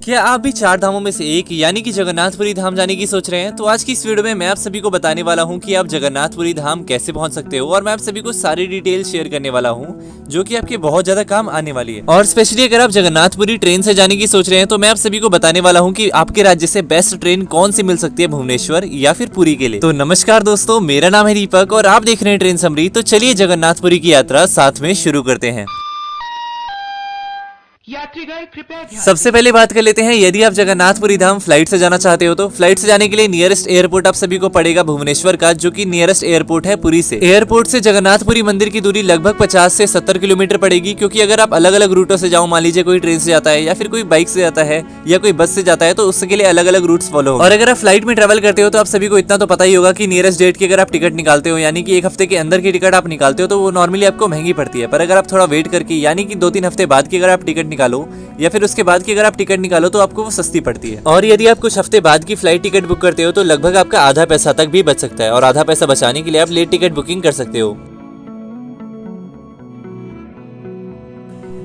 क्या आप भी चार धामों में से एक यानी कि जगन्नाथपुरी धाम जाने की सोच रहे हैं? तो आज की इस वीडियो में मैं आप सभी को बताने वाला हूं कि आप जगन्नाथपुरी धाम कैसे पहुंच सकते हो और मैं आप सभी को सारी डिटेल शेयर करने वाला हूं जो कि आपके बहुत ज्यादा काम आने वाली है। और स्पेशली अगर आप जगन्नाथपुरी ट्रेन से जाने की सोच रहे हैं तो मैं आप सभी को बताने वाला हूँ कि आपके राज्य से बेस्ट ट्रेन कौन सी मिल सकती है भुवनेश्वर या फिर पुरी के लिए। तो नमस्कार दोस्तों, मेरा नाम है दीपक और आप देख रहे हैं ट्रेन समरी। तो चलिए जगन्नाथपुरी की यात्रा साथ में शुरू करते हैं। यात्रीगण कृपया सबसे पहले बात कर लेते हैं, यदि आप जगन्नाथपुरी धाम फ्लाइट से जाना चाहते हो तो फ्लाइट से जाने के लिए नियरेस्ट एयरपोर्ट आप सभी को पड़ेगा भुवनेश्वर का, जो कि नियरेस्ट एयरपोर्ट है पुरी से। एयरपोर्ट से जगन्नाथपुरी मंदिर की दूरी लगभग 50 से 70 किलोमीटर पड़ेगी, क्योंकि अगर आप अलग अलग रूटों से जाओ, मान लीजिए कोई ट्रेन से जाता है या फिर कोई बाइक से जाता है या कोई बस से जाता है, तो उसके लिए अलग अलग रूट्स फॉलो। और अगर आप फ्लाइट में ट्रेवल करते हो तो आप सभी को इतना तो पता ही होगा कि नियरेस्ट डेट की अगर आप टिकट निकालते हो यानी कि एक हफ्ते के अंदर की टिकट आप निकालते हो तो वो नॉर्मली आपको महंगी पड़ती है। पर अगर आप थोड़ा वेट करके यानी कि 2-3 हफ्ते बाद की अगर आप टिकट निकालो या फिर उसके बाद की अगर आप टिकट निकालो तो आपको वो सस्ती पड़ती है। और यदि आप कुछ हफ्ते बाद की फ्लाइट टिकट बुक करते हो तो लगभग आपका आधा पैसा तक भी बच सकता है, और आधा पैसा बचाने के लिए आप लेट टिकट बुकिंग कर सकते हो।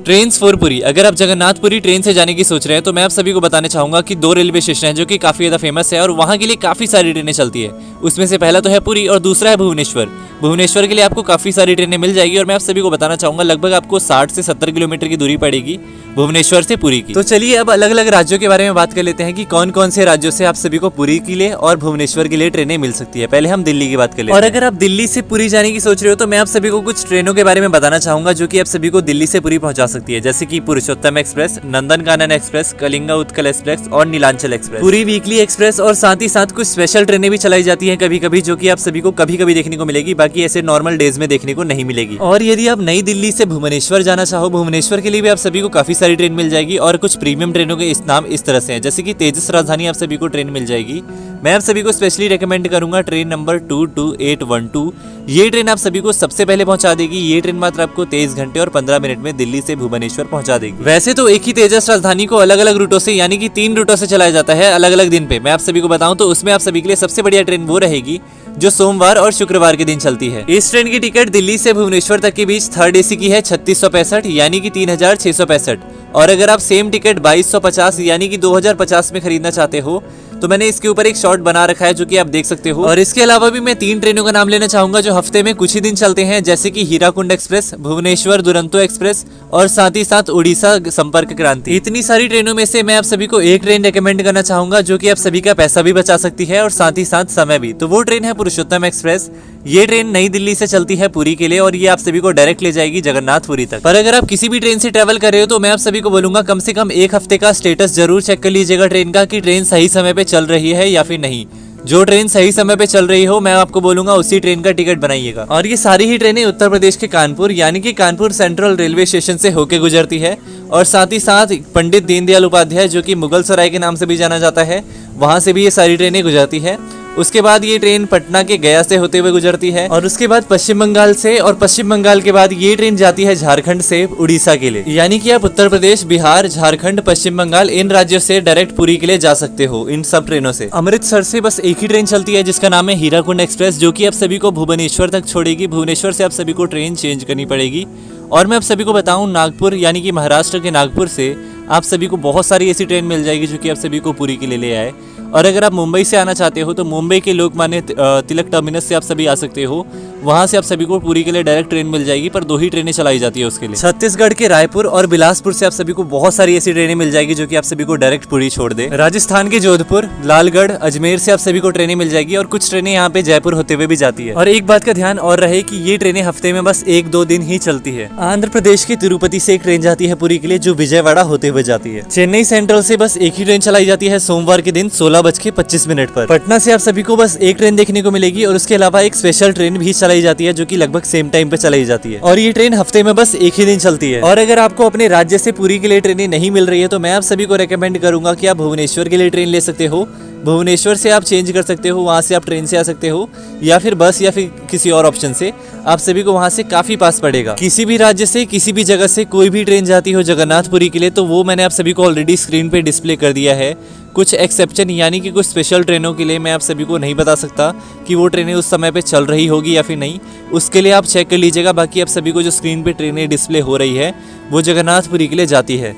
Trains for Puri. अगर आप जगन्नाथपुरी ट्रेन से जाने की सोच रहे हैं तो मैं आप सभी को बताना चाहूंगा कि 2 रेलवे स्टेशन हैं जो कि काफी ज्यादा फेमस है और वहां के लिए काफी सारी ट्रेनें चलती है। उसमें से पहला तो है पुरी और दूसरा है भुवनेश्वर। भुवनेश्वर के लिए आपको काफी सारी ट्रेनें मिल जाएगी और मैं आप सभी को बताना चाहूंगा लगभग आपको 60 से 70 किलोमीटर की दूरी पड़ेगी भुवनेश्वर से पुरी की। तो चलिए अब अलग अलग राज्यों के बारे में बात कर लेते हैं कि कौन कौन से राज्यों से आप सभी को पुरी के लिए और भुवनेश्वर के लिए ट्रेनें मिल सकती है। पहले हम दिल्ली की बात कर लेते हैं। और अगर आप दिल्ली से पुरी जाने की सोच रहे हो तो मैं आप सभी को कुछ ट्रेनों के बारे में बताना चाहूंगा जो कि आप सभी को दिल्ली से पुरी पहुंचा सकती है, जैसे कि Purushottam express, Nandankanan express, Kalinga Utkal express और Nilanchal express, Puri weekly express. और साथ ही साथ कुछ स्पेशल ट्रेनें भी चलाई जाती हैं कभी कभी, जो कि आप सभी को कभी कभी देखने को मिलेगी, बाकी ऐसे नॉर्मल डेज में देखने को नहीं मिलेगी। और यदि आप नई दिल्ली से भुवनेश्वर जाना चाहो, भुवनेश्वर के लिए भी आप सभी को काफी सारी ट्रेन मिल जाएगी और कुछ प्रीमियम ट्रेनों के नाम इस तरह से हैं, जैसे कि तेजस राजधानी आप सभी को ट्रेन मिल जाएगी। मैं आप सभी को स्पेशली रेकमेंड करूंगा ट्रेन नंबर 22812। ये ट्रेन आप सभी को सबसे पहले पहुंचा देगी। ये ट्रेन मात्र आपको 23 घंटे और 15 मिनट में दिल्ली से भुवनेश्वर पहुंचा देगी। वैसे तो एक ही तेजस राजधानी को अलग अलग रूटों से यानी कि 3 रूटों से चलाया जाता है अलग अलग दिन पे। मैं आप सभी को बताऊं तो उसमें आप सभी के लिए सबसे बढ़िया ट्रेन वो रहेगी जो सोमवार और शुक्रवार के दिन चलती है। इस ट्रेन की टिकट दिल्ली से भुवनेश्वर तक के बीच थर्ड एसी की है 3665 यानी कि 3665। और अगर आप सेम टिकट 2250 यानी कि 2050 में खरीदना चाहते हो तो मैंने इसके ऊपर एक शॉर्ट बना रखा है जो कि आप देख सकते हो। और इसके अलावा भी मैं 3 ट्रेनों का नाम लेना चाहूंगा जो हफ्ते में कुछ ही दिन चलते हैं, जैसे कि हीराकुंड एक्सप्रेस, भुवनेश्वर दुरंतो एक्सप्रेस और साथ ही साथ उड़ीसा संपर्क क्रांति। इतनी सारी ट्रेनों में से मैं आप सभी को एक ट्रेन रेकमेंड करना चाहूंगा जो कि आप सभी का पैसा भी बचा सकती है और साथ ही साथ समय भी। तो वो ट्रेन है पुरुषोत्तम एक्सप्रेस। ये ट्रेन नई दिल्ली से चलती है पुरी के लिए और ये आप सभी को डायरेक्ट ले जाएगी जगन्नाथपुरी तक। पर अगर आप किसी भी ट्रेन से ट्रेवल कर रहे हो तो मैं आप सभी को बोलूंगा कम से कम एक हफ्ते का स्टेटस जरूर चेक कर लीजिएगा ट्रेन का, कि ट्रेन सही समय पे चल रही है या फिर नहीं। जो ट्रेन सही समय पे चल रही हो मैं आपको बोलूंगा उसी ट्रेन का टिकट बनाइएगा। और ये सारी ही ट्रेनें उत्तर प्रदेश के कानपुर यानी कि कानपुर सेंट्रल रेलवे स्टेशन से होके गुजरती है। और साथ ही साथ पंडित दीनदयाल उपाध्याय जो कि मुगल सराय के नाम से भी जाना जाता है, वहां से भी ये सारी ट्रेनें गुजरती है। उसके बाद ये ट्रेन पटना के गया से होते हुए गुजरती है और उसके बाद पश्चिम बंगाल से, और पश्चिम बंगाल के बाद ये ट्रेन जाती है झारखंड से उड़ीसा के लिए। यानी कि आप उत्तर प्रदेश, बिहार, झारखंड, पश्चिम बंगाल इन राज्यों से डायरेक्ट पुरी के लिए जा सकते हो इन सब ट्रेनों से। अमृतसर से बस एक ही ट्रेन चलती है जिसका नाम है हीराकुंड एक्सप्रेस, जो कि आप सभी को भुवनेश्वर तक छोड़ेगी। भुवनेश्वर से आप सभी को ट्रेन चेंज करनी पड़ेगी। और मैं आप सभी को बताऊं नागपुर यानी कि महाराष्ट्र के नागपुर से आप सभी को बहुत सारी ऐसी ट्रेन मिल जाएगी जो कि आप सभी को पुरी के लिए ले आए। और अगर आप मुंबई से आना चाहते हो तो मुंबई के लोकमान्य तिलक टर्मिनस से आप सभी आ सकते हो। वहां से आप सभी को पुरी के लिए डायरेक्ट ट्रेन मिल जाएगी, पर 2 ही ट्रेनें चलाई जाती है उसके लिए। छत्तीसगढ़ के रायपुर और बिलासपुर से आप सभी को बहुत सारी ऐसी ट्रेनें मिल जाएगी जो कि आप सभी को डायरेक्ट पुरी छोड़ दे। राजस्थान के जोधपुर, लालगढ़, अजमेर से आप सभी को ट्रेनें मिल जाएगी और कुछ ट्रेनें यहाँ पे जयपुर होते हुए भी जाती है। और एक बात का ध्यान और रहे कि ये ट्रेनें हफ्ते में बस 1-2 दिन ही चलती है। आंध्र प्रदेश के तिरुपति से एक ट्रेन जाती है पुरी के लिए जो विजयवाड़ा होते हुए जाती है। चेन्नई सेंट्रल से बस एक ही ट्रेन चलाई जाती है सोमवार के दिन 16:25 पर। पटना से आप सभी को बस एक ट्रेन देखने को मिलेगी और उसके अलावा एक स्पेशल ट्रेन भी चलाई जाती है जो कि लगभग सेम टाइम पे चलाई जाती है। और ये ट्रेन हफ्ते में बस एक ही दिन चलती है। और अगर आपको अपने राज्य से पुरी के लिए ट्रेनें नहीं मिल रही है तो मैं आप सभी को रेकमेंड करूंगा कि आप भुवनेश्वर के लिए ट्रेन ले सकते हो। भुवनेश्वर से आप चेंज कर सकते हो, वहां से आप ट्रेन से आ सकते हो या फिर बस या फिर किसी और ऑप्शन से। आप सभी को वहां से काफी पास पड़ेगा। किसी भी राज्य से किसी भी जगह से कोई भी ट्रेन जाती हो जगन्नाथपुरी के लिए तो वो मैंने आप सभी को ऑलरेडी स्क्रीन पे डिस्प्ले कर दिया है। कुछ एक्सेप्शन यानी कि कुछ स्पेशल ट्रेनों के लिए मैं आप सभी को नहीं बता सकता कि वो ट्रेनें उस समय पे चल रही होगी या फिर नहीं, उसके लिए आप चेक कर लीजिएगा। बाकी आप सभी को जो स्क्रीन पे ट्रेनें डिस्प्ले हो रही है वो जगन्नाथपुरी के लिए जाती है।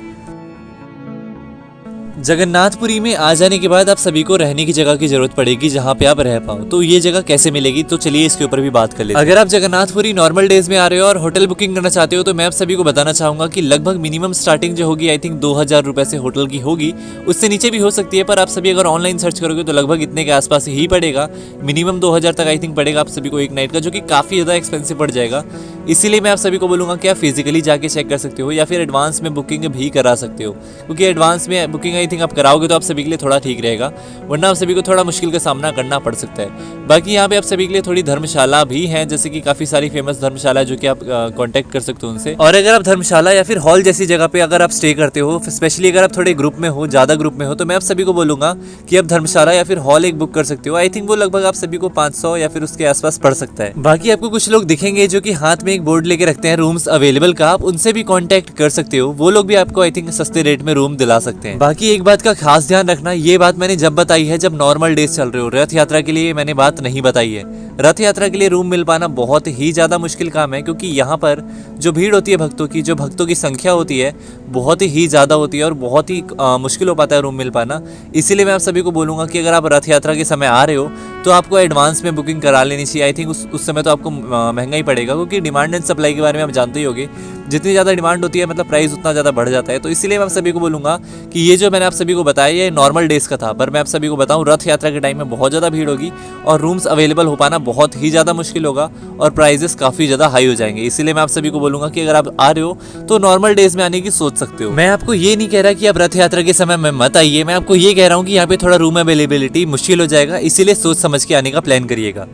जगन्नाथपुरी में आ जाने के बाद आप सभी को रहने की जगह की जरूरत पड़ेगी जहाँ पे आप रह पाओ। तो ये जगह कैसे मिलेगी, तो चलिए इसके ऊपर भी बात कर लेते हैं। अगर आप जगन्नाथपुरी नॉर्मल डेज में आ रहे हो और होटल बुकिंग करना चाहते हो तो मैं आप सभी को बताना चाहूंगा कि लगभग मिनिमम स्टार्टिंग जो होगी आई थिंक 2000 रुपए से होटल की होगी, उससे नीचे भी हो सकती है, पर आप सभी अगर ऑनलाइन सर्च करोगे तो लगभग इतने के आसपास ही पड़ेगा। मिनिमम 2000 तक आई थिंक पड़ेगा आप सभी को एक नाइट का, जो कि काफी ज्यादा एक्सपेंसिव पड़ जाएगा। इसीलिए मैं आप सभी को बोलूंगा कि आप फिजिकली जाके चेक कर सकते हो या फिर एडवांस में बुकिंग भी करा सकते हो, क्योंकि एडवांस में बुकिंग आई थिंक आप कराओगे तो आप सभी के लिए थोड़ा ठीक रहेगा, वरना आप सभी को थोड़ा मुश्किल का सामना करना पड़ सकता है। बाकी यहाँ पे आप सभी के लिए थोड़ी धर्मशाला भी हैं, जैसे कि काफी सारी फेमस धर्मशाला जो कि आप कांटेक्ट कर सकते हो उनसे। और अगर आप धर्मशाला या फिर हॉल जैसी जगह पे अगर आप स्टे करते हो, स्पेशली अगर आप थोड़े ग्रुप में हो, ज्यादा ग्रुप में हो, तो मैं आप सभी को बोलूंगा कि आप धर्मशाला या फिर हॉल एक बुक कर सकते हो। आई थिंक वो लगभग आप सभी को 500 या फिर उसके आसपास पड़ सकता है। बाकी आपको कुछ लोग दिखेंगे जो कि हाथ में एक बोर्ड लेके रखते हैं रूम्स अवेलेबल का, आप उनसे भी कांटेक्ट कर सकते हो, वो लोग भी आपको आई थिंक सस्ते रेट में रूम दिला सकते हैं। बाकी एक बात का खास ध्यान रखना, ये बात मैंने जब बताई है जब नॉर्मल डेज चल रहे हो, रथ यात्रा के लिए मैंने बात नहीं बताई है। रथ यात्रा के लिए रूम मिल पाना बहुत ही ज्यादा मुश्किल काम है, क्योंकि यहाँ पर जो भीड़ होती है भक्तों की, जो भक्तों की संख्या होती है बहुत ही ज्यादा होती है और बहुत ही मुश्किल हो पाता है रूम मिल पाना। इसीलिए मैं आप सभी को बोलूंगा कि अगर आप रथ यात्रा के समय आ रहे हो तो आपको एडवांस में बुकिंग करा लेनी चाहिए। आई थिंक उस समय तो आपको महंगा ही पड़ेगा, क्योंकि डिमांड एंड सप्लाई के बारे में आप जानते ही होंगे, जितनी ज़्यादा डिमांड होती है मतलब प्राइस उतना ज़्यादा बढ़ जाता है। तो इसीलिए मैं आप सभी को बोलूँगा कि ये जो मैंने आप सभी को बताया ये नॉर्मल डेज का था, पर मैं आप सभी को बताऊँ रथ यात्रा के टाइम में बहुत ज़्यादा भीड़ होगी और रूम्स अवेलेबल हो पाना बहुत ही ज़्यादा मुश्किल होगा और प्राइजेस काफ़ी ज़्यादा हाई हो जाएंगे। इसीलिए मैं आप सभी को बोलूँगा कि अगर आप आ रहे हो तो नॉर्मल डेज में आने की सोच सकते हो। मैं आपको ये नहीं कह रहा कि आप रथ यात्रा के समय में मत आइए, मैं आपको ये कह रहा हूँ कि यहाँ पे थोड़ा रूम अवेलेबिलिटी मुश्किल हो जाएगा, इसीलिए सोच समझ के आने का प्लान करिएगा।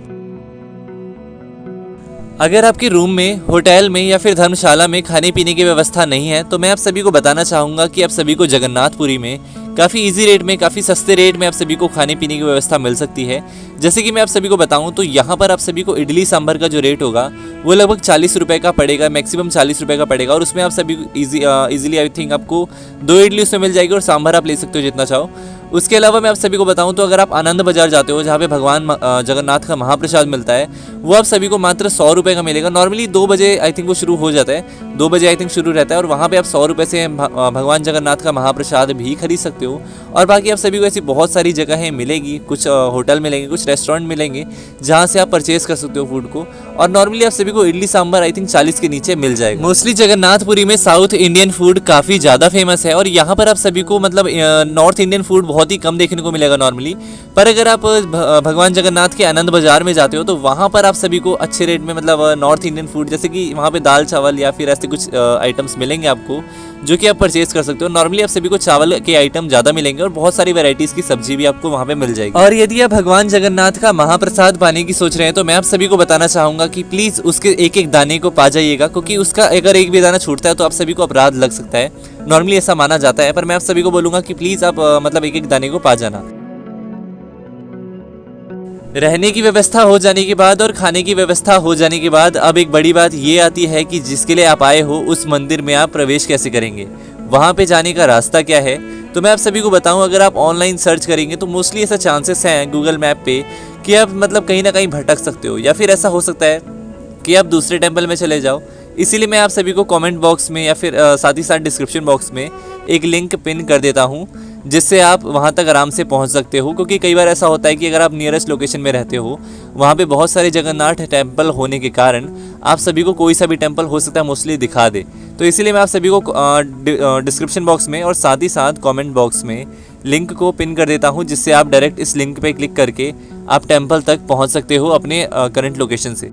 अगर आपके रूम में, होटल में या फिर धर्मशाला में खाने पीने की व्यवस्था नहीं है तो मैं आप सभी को बताना चाहूँगा कि आप सभी को जगन्नाथपुरी में काफ़ी इजी रेट में, काफ़ी सस्ते रेट में आप सभी को खाने पीने की व्यवस्था मिल सकती है। जैसे कि मैं आप सभी को बताऊं तो यहाँ पर आप सभी को इडली सांभर का जो रेट होगा वो लगभग 40 रुपये का पड़ेगा, मैक्सिमम 40 रुपये का पड़ेगा, और उसमें आप सभी को ईजिली आई थिंक आपको 2 इडली उसमें मिल जाएगी और सांभर आप ले सकते हो जितना चाहो। उसके अलावा मैं आप सभी को बताऊं तो अगर आप आनंद बाजार जाते हो जहाँ पे भगवान जगन्नाथ का महाप्रसाद मिलता है, वो आप सभी को मात्र 100 रुपये का मिलेगा। नॉर्मली 2 बजे आई थिंक वो शुरू हो जाता है, 2 बजे आई थिंक शुरू रहता है, और वहाँ पे आप 100 रुपये से भगवान जगन्नाथ का महाप्रसाद भी खरीद सकते हो। और बाकी आप सभी को ऐसी बहुत सारी जगहें मिलेगी, कुछ होटल मिलेंगे, कुछ रेस्टोरेंट मिलेंगे जहाँ से आप परचेज कर सकते हो फूड को। और नॉर्मली आप सभी को इडली सांभर आई थिंक 40 के नीचे मिल जाएगा। मोस्टली जगन्नाथपुरी में साउथ इंडियन फूड काफ़ी ज़्यादा फेमस है और यहाँ पर आप सभी को मतलब नॉर्थ इंडियन फूड बहुत ही कम देखने को मिलेगा नॉर्मली। पर अगर आप भगवान जगन्नाथ के आनंद बाजार में जाते हो तो वहाँ पर आप सभी को अच्छे रेट में मतलब नॉर्थ इंडियन फूड, जैसे कि वहाँ पे दाल चावल या फिर ऐसे कुछ आइटम्स मिलेंगे आपको जो कि आप परचेज कर सकते हो। नॉर्मली आप सभी को चावल के आइटम ज़्यादा मिलेंगे और बहुत सारी वैरायटीज़ की सब्जी भी आपको वहाँ पे मिल जाएगी। और यदि आप भगवान जगन्नाथ का महाप्रसाद पाने की सोच रहे हैं तो मैं आप सभी को बताना चाहूँगा कि प्लीज़ उसके एक एक दाने को पा जाइएगा, क्योंकि उसका अगर एक भी दाना छूटता है तो आप सभी को अपराध लग सकता है। नॉर्मली ऐसा माना जाता है, पर मैं आप सभी को बोलूँगा कि प्लीज़ आप मतलब एक एक दाने को पा जाना। रहने की व्यवस्था हो जाने के बाद और खाने की व्यवस्था हो जाने के बाद अब एक बड़ी बात ये आती है कि जिसके लिए आप आए हो उस मंदिर में आप प्रवेश कैसे करेंगे, वहाँ पे जाने का रास्ता क्या है। तो मैं आप सभी को बताऊं, अगर आप ऑनलाइन सर्च करेंगे तो मोस्टली ऐसा चांसेस हैं गूगल मैप पे कि आप मतलब कहीं ना कहीं भटक सकते हो, या फिर ऐसा हो सकता है कि आप दूसरे टेम्पल में चले जाओ। इसीलिए मैं आप सभी को कमेंट बॉक्स में या फिर साथ ही साथ डिस्क्रिप्शन बॉक्स में एक लिंक पिन कर देता हूँ, जिससे आप वहाँ तक आराम से पहुँच सकते हो। क्योंकि कई बार ऐसा होता है कि अगर आप नियरेस्ट लोकेशन में रहते हो, वहाँ पे बहुत सारे जगन्नाथ टेम्पल होने के कारण आप सभी को कोई सा भी टेम्पल हो सकता है मोस्टली दिखा दे। तो इसीलिए मैं आप सभी को डिस्क्रिप्शन बॉक्स में और साथ ही साथ कमेंट बॉक्स में लिंक को पिन कर देता हूँ, जिससे आप डायरेक्ट इस लिंक पे क्लिक करके आप टेम्पल तक पहुँच सकते हो अपने करंट लोकेशन से।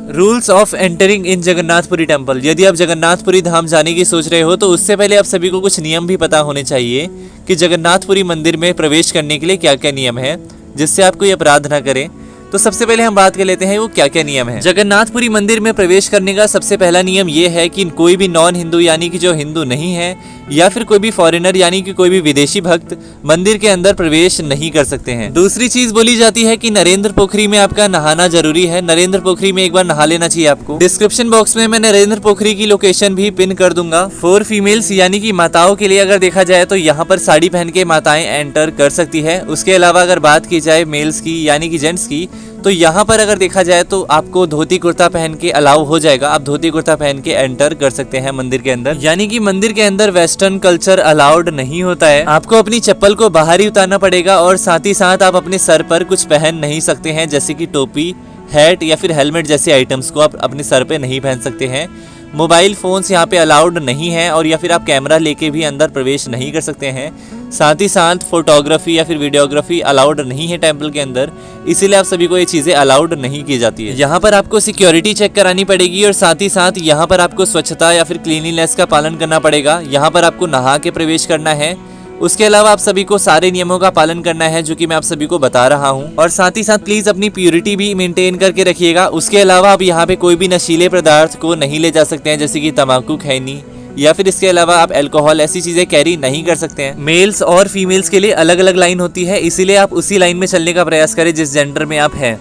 Rules of entering in Jagannathpuri temple. यदि आप जगन्नाथपुरी धाम जाने की सोच रहे हो तो उससे पहले आप सभी को कुछ नियम भी पता होने चाहिए कि जगन्नाथपुरी मंदिर में प्रवेश करने के लिए क्या क्या नियम है, जिससे आप कोई अपराध ना करें। तो सबसे पहले हम बात कर लेते हैं वो क्या क्या नियम है। जगन्नाथपुरी मंदिर में प्रवेश करने का सबसे पहला नियम ये है कि कोई भी नॉन हिंदू यानी कि जो हिंदू नहीं है या फिर कोई भी फॉरेनर यानी कि कोई भी विदेशी भक्त मंदिर के अंदर प्रवेश नहीं कर सकते हैं। दूसरी चीज बोली जाती है कि नरेंद्र पोखरी में आपका नहाना जरूरी है, नरेंद्र पोखरी में एक बार नहा लेना चाहिए आपको। डिस्क्रिप्शन बॉक्स में मैं नरेंद्र पोखरी की लोकेशन भी पिन कर दूंगा। फॉर फीमेल्स यानी कि माताओं के लिए अगर देखा जाए तो यहाँ पर साड़ी पहन के माताएं एंटर कर सकती है। उसके अलावा अगर बात की जाए मेल्स की यानी कि जेंट्स की, तो यहाँ पर अगर देखा जाए तो आपको धोती कुर्ता पहन के अलाउ हो जाएगा, आप धोती कुर्ता पहन के एंटर कर सकते हैं मंदिर के अंदर। यानी कि मंदिर के अंदर वेस्टर्न कल्चर अलाउड नहीं होता है, आपको अपनी चप्पल को बाहर ही उतारना पड़ेगा और साथ ही साथ आप अपने सर पर कुछ पहन नहीं सकते हैं, जैसे कि टोपी, हैट या फिर हेलमेट जैसे आइटम्स को आप अपने सर पे नहीं पहन सकते हैं। मोबाइल फ़ोन्स यहाँ पे अलाउड नहीं है और या फिर आप कैमरा लेके भी अंदर प्रवेश नहीं कर सकते हैं। साथ ही साथ फोटोग्राफी या फिर वीडियोग्राफी अलाउड नहीं है टेंपल के अंदर, इसीलिए आप सभी को ये चीज़ें अलाउड नहीं की जाती है। यहाँ पर आपको सिक्योरिटी चेक करानी पड़ेगी और साथ ही साथ यहाँ पर आपको स्वच्छता या फिर क्लीनलीनेस का पालन करना पड़ेगा। यहाँ पर आपको नहा के प्रवेश करना है। उसके अलावा आप सभी को सारे नियमों का पालन करना है जो कि मैं आप सभी को बता रहा हूँ, और साथ ही साथ प्लीज अपनी प्यूरिटी भी मेंटेन करके रखिएगा। उसके अलावा आप यहाँ पे कोई भी नशीले पदार्थ को नहीं ले जा सकते हैं, जैसे कि तंबाकू, खैनी या फिर इसके अलावा आप अल्कोहल ऐसी चीजें कैरी नहीं कर सकते हैं। मेल्स और फीमेल्स के लिए अलग अलग लाइन होती है, इसीलिए आप उसी लाइन में चलने का प्रयास करें जिस जेंडर में आप हैं।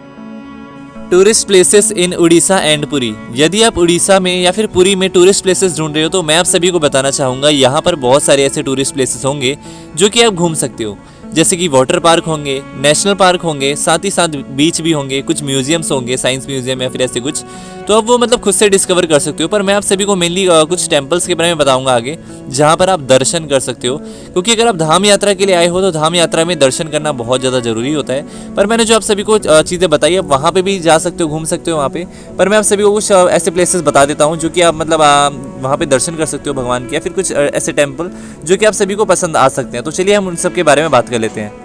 Tourist places in Orissa and Puri. यदि आप उड़ीसा में या फिर पुरी में टूरिस्ट प्लेसेस ढूंढ रहे हो तो मैं आप सभी को बताना चाहूँगा यहाँ पर बहुत सारे ऐसे टूरिस्ट प्लेसेस होंगे जो कि आप घूम सकते हो, जैसे कि वाटर पार्क होंगे, नेशनल पार्क होंगे, साथ ही साथ बीच भी होंगे, कुछ म्यूजियम्स होंगे, साइंस म्यूजियम या फिर ऐसे कुछ, तो आप वो मतलब खुद से डिस्कवर कर सकते हो। पर मैं आप सभी को मेनली कुछ टेम्पल्स के बारे में बताऊंगा आगे, जहाँ पर आप दर्शन कर सकते हो, क्योंकि अगर आप धाम यात्रा के लिए आए हो तो धाम यात्रा में दर्शन करना बहुत ज़्यादा जरूरी होता है। पर मैंने जो आप सभी को चीज़ें बताई, आप वहाँ पर भी जा सकते हो, घूम सकते हो वहाँ पे। पर मैं आप सभी को कुछ ऐसे प्लेसेस बता देता हूँ जो कि आप मतलब वहाँ पे दर्शन कर सकते हो भगवान के, या फिर कुछ ऐसे टेम्पल जो कि आप सभी को पसंद आ सकते हैं। तो चलिए हम उन सब के बारे में बात कर लेते हैं।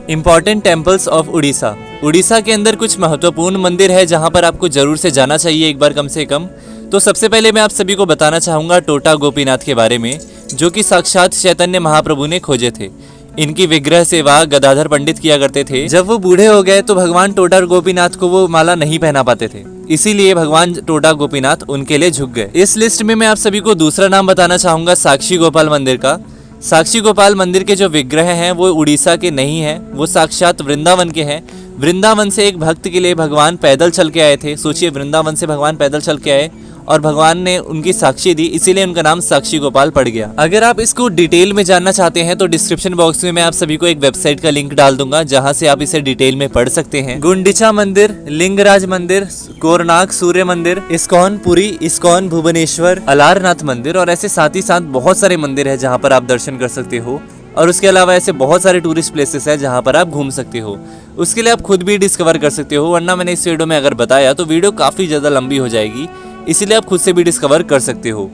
Important temples of Orissa. Orissa के अंदर कुछ महत्वपूर्ण मंदिर है जहाँ पर आपको जरूर से जाना चाहिए एक बार कम से कम। तो सबसे पहले मैं आप सभी को बताना चाहूँगा टोटा गोपीनाथ के बारे में, जो कि साक्षात चैतन्य महाप्रभु ने खोजे थे। इनकी विग्रह सेवा गदाधर पंडित किया करते थे। जब वो बूढ़े हो गए तो भगवान टोटा गोपीनाथ को वो माला नहीं पहना पाते थे, इसीलिए भगवान टोटा गोपीनाथ उनके लिए झुक गए। इस लिस्ट में मैं आप सभी को दूसरा नाम बताना चाहूँगा साक्षी गोपाल मंदिर का। साक्षी गोपाल मंदिर के जो विग्रह हैं वो उड़ीसा के नहीं हैं, वो साक्षात वृंदावन के हैं। वृंदावन से एक भक्त के लिए भगवान पैदल चल के आए थे। सोचिए, वृंदावन से भगवान पैदल चल के आए और भगवान ने उनकी साक्षी दी, इसीलिए उनका नाम साक्षी गोपाल पड़ गया। अगर आप इसको डिटेल में जानना चाहते हैं तो डिस्क्रिप्शन बॉक्स में मैं आप सभी को एक वेबसाइट का लिंक डाल दूंगा, जहां से आप इसे डिटेल में पढ़ सकते हैं। गुंडिचा मंदिर, लिंगराज मंदिर, कोरनाक सूर्य मंदिर, इस्कॉन पुरी, इस्कॉन भुवनेश्वर, अलारनाथ मंदिर, और ऐसे साथ ही साथ बहुत सारे मंदिर है जहाँ पर आप दर्शन कर सकते हो। और उसके अलावा ऐसे बहुत सारे टूरिस्ट प्लेसेस हैं जहाँ पर आप घूम सकते हो। उसके लिए आप खुद भी डिस्कवर कर सकते हो, वरना मैंने इस वीडियो में अगर बताया तो वीडियो काफ़ी ज़्यादा लंबी हो जाएगी, इसीलिए आप खुद से भी डिस्कवर कर सकते हो।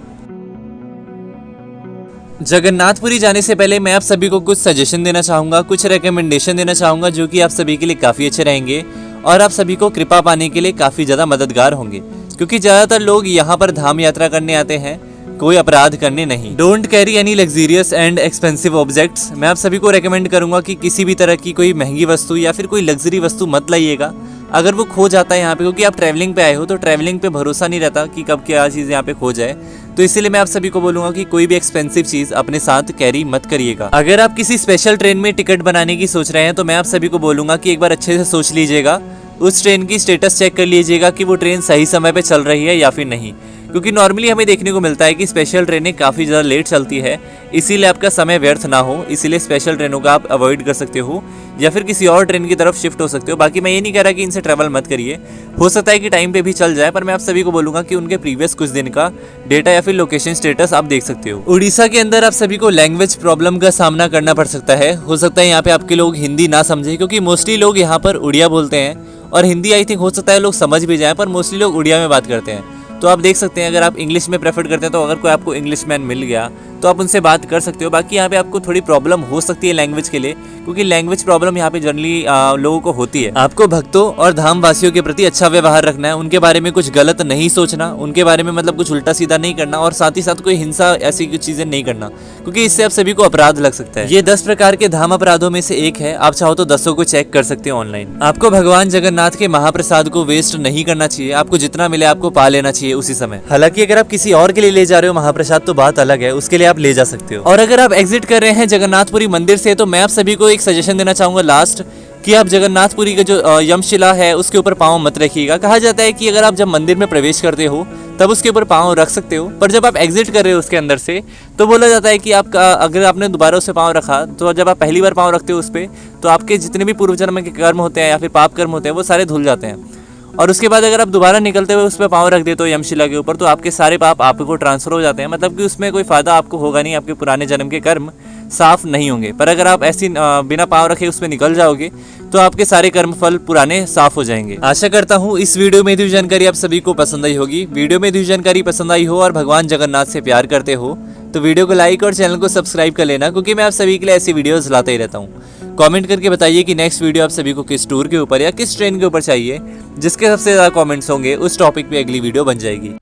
जगन्नाथपुरी जाने से पहले मैं आप सभी को कुछ सजेशन देना चाहूँगा, कुछ रिकमेंडेशन देना चाहूँगा जो कि आप सभी के लिए काफ़ी अच्छे रहेंगे और आप सभी को कृपा पाने के लिए काफ़ी ज़्यादा मददगार होंगे। क्योंकि ज़्यादातर लोग यहाँ पर धाम यात्रा करने आते हैं, कोई अपराध करने नहीं। Don't carry any luxurious and expensive objects. मैं आप सभी को रेकमेंड करूंगा कि किसी भी तरह की कोई महंगी वस्तु या फिर कोई लग्जरी वस्तु मत लाइएगा। अगर वो खो जाता है यहाँ पे, क्योंकि आप ट्रैवलिंग पे आए हो तो ट्रैवलिंग पे भरोसा नहीं रहता कि कब क्या चीज़ यहाँ पे खो जाए, तो इसीलिए मैं आप सभी को बोलूंगा कि कोई भी एक्सपेंसिव चीज़ अपने साथ कैरी मत करिएगा। अगर आप किसी स्पेशल ट्रेन में टिकट बनाने की सोच रहे हैं तो मैं आप सभी को बोलूंगा कि एक बार अच्छे से सोच लीजिएगा, उस ट्रेन की स्टेटस चेक कर लीजिएगा कि वो ट्रेन सही समय पे चल रही है या फिर नहीं। क्योंकि नॉर्मली हमें देखने को मिलता है कि स्पेशल ट्रेनें काफ़ी ज़्यादा लेट चलती है, इसीलिए आपका समय व्यर्थ ना हो, इसीलिए स्पेशल ट्रेनों का आप अवॉइड कर सकते हो या फिर किसी और ट्रेन की तरफ शिफ्ट हो सकते हो। बाकी मैं ये नहीं कह रहा कि इनसे ट्रैवल मत करिए, हो सकता है कि टाइम पे भी चल जाए, पर मैं आप सभी को बोलूँगा कि उनके प्रीवियस कुछ दिन का डेटा या फिर लोकेशन स्टेटस आप देख सकते हो। उड़ीसा के अंदर आप सभी को लैंग्वेज प्रॉब्लम का सामना करना पड़ सकता है। हो सकता है यहाँ पे आपके लोग हिंदी ना समझे, क्योंकि मोस्टली लोग यहाँ पर उड़िया बोलते हैं, और हिंदी आई थिंक हो सकता है लोग समझ भी जाएं, पर मोस्टली लोग उड़िया में बात करते हैं। तो आप देख सकते हैं, अगर आप इंग्लिश में प्रेफर करते हैं तो अगर कोई आपको इंग्लिश मैन मिल गया तो आप उनसे बात कर सकते हो। बाकी यहाँ पे आपको थोड़ी प्रॉब्लम हो सकती है लैंग्वेज के लिए, क्योंकि लैंग्वेज प्रॉब्लम यहाँ पे जनरली लोगों को होती है। आपको भक्तों और धाम वासियों के प्रति अच्छा व्यवहार रखना है, उनके बारे में कुछ गलत नहीं सोचना, उनके बारे में मतलब कुछ उल्टा सीधा नहीं करना, और साथ ही साथ कोई हिंसा ऐसी कुछ चीजें नहीं करना, क्योंकि इससे आप सभी को अपराध लग सकता है। ये 10 प्रकार के धाम अपराधों में से एक है, आप चाहो तो 10 को चेक कर सकते हो ऑनलाइन। आपको भगवान जगन्नाथ के महाप्रसाद को वेस्ट नहीं करना चाहिए, आपको जितना मिले आपको पा लेना चाहिए उसी समय। हालांकि अगर आप किसी और के लिए ले जा रहे हो महाप्रसाद तो बात अलग है, उसके लिए आप ले जा सकते हो। और अगर आप एग्जिट कर रहे हैं जगन्नाथपुरी मंदिर से तो मैं आप सभी को एक सजेशन देना चाहूंगा लास्ट, कि आप जगन्नाथपुरी का जो यमशिला है उसके ऊपर पांव मत रखिएगा। कहा जाता है कि अगर आप जब मंदिर में प्रवेश करते हो तब उसके ऊपर पाँव रख सकते हो। पर जब आप एग्जिट कर रहे हो उसके अंदर से, तो बोला जाता है कि आपका अगर आपने दोबारा उस पर पाँव रखा, तो जब आप पहली बार पाँव रखते हो उस पर, तो आपके जितने भी पूर्व जन्म के कर्म होते हैं या फिर पाप कर्म होते हैं वो सारे धुल जाते हैं। और उसके बाद अगर आप दोबारा निकलते हुए उस पर पाँव रख देते हो यमशिला के ऊपर, तो आपके सारे पाप आपको ट्रांसफर हो जाते हैं। मतलब कि उसमें कोई फ़ायदा आपको होगा नहीं, आपके पुराने जन्म के कर्म साफ नहीं होंगे। पर अगर आप ऐसी बिना पाँव रखे उसमें निकल जाओगे, तो आपके सारे कर्म फल पुराने साफ हो जाएंगे। आशा करता हूँ इस वीडियो में दी हुई जानकारी आप सभी को पसंद आई होगी। वीडियो में दी हुई जानकारी पसंद आई हो और भगवान जगन्नाथ से प्यार करते हो, तो वीडियो को लाइक और चैनल को सब्सक्राइब कर लेना, क्योंकि मैं आप सभी के लिए ऐसी वीडियोस लाता ही रहता हूँ। कमेंट करके बताइए कि नेक्स्ट वीडियो आप सभी को किस टूर के ऊपर या किस ट्रेन के ऊपर चाहिए। जिसके सबसे ज़्यादा कमेंट्स होंगे उस टॉपिक पे अगली वीडियो बन जाएगी।